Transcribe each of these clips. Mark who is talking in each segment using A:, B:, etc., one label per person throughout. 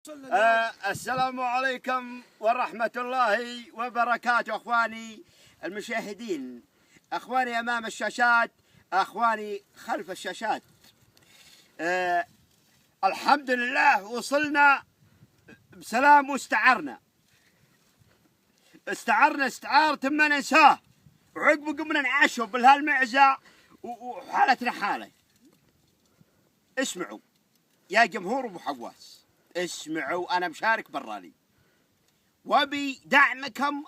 A: السلام عليكم ورحمة الله وبركاته أخواني المشاهدين، أخواني أمام الشاشات، أخواني خلف الشاشات. الحمد لله وصلنا بسلام واستعرنا استعارة ما ننساه، وعقب قمنا نعاشوا بهالمعزة وحالتنا حالة. اسمعوا يا جمهور أبو حواس، اسمعوا، أنا مشارك براني وبي دعمكم.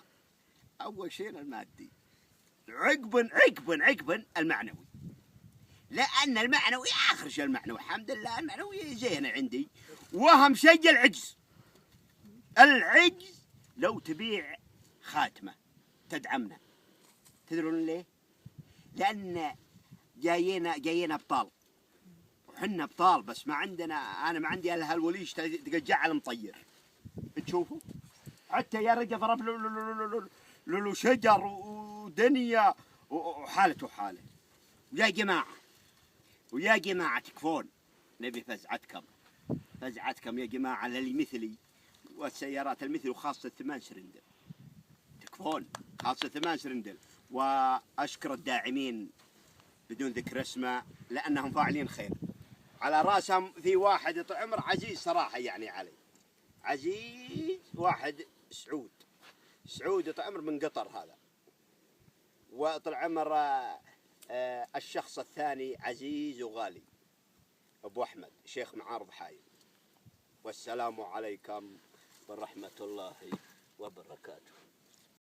A: أول شيء المادي، عقبا المعنوي، لأن المعنوي آخر شيء. المعنوي الحمد لله المعنوي زين عندي. وأهم شيء العجز لو تبيع خاتمة تدعمنا. تدرون ليه؟ لأن جايين أبطال، وحنا أبطال، بس ما عندنا، أنا ما عندي إلا هالوليش تقجع مطير. تشوفوا حتى يا رجل ضرب له شجر ودنيا وحالته حاله. ويا جماعة تكفون، نبي فزعتكم يا جماعة للي مثلي والسيارات المثل، وخاصة 8 سرندل. تكفون خاصة 8 سرندل. وأشكر الداعمين بدون ذكر اسمه لأنهم فاعلين خير. على راسهم في واحد طول عمر عزيز صراحة، يعني علي عزيز، واحد سعود طول عمر من قطر هذا. وطول عمر الشخص الثاني عزيز وغالي أبو أحمد شيخ معارض حايل. والسلام عليكم ورحمة الله وبركاته.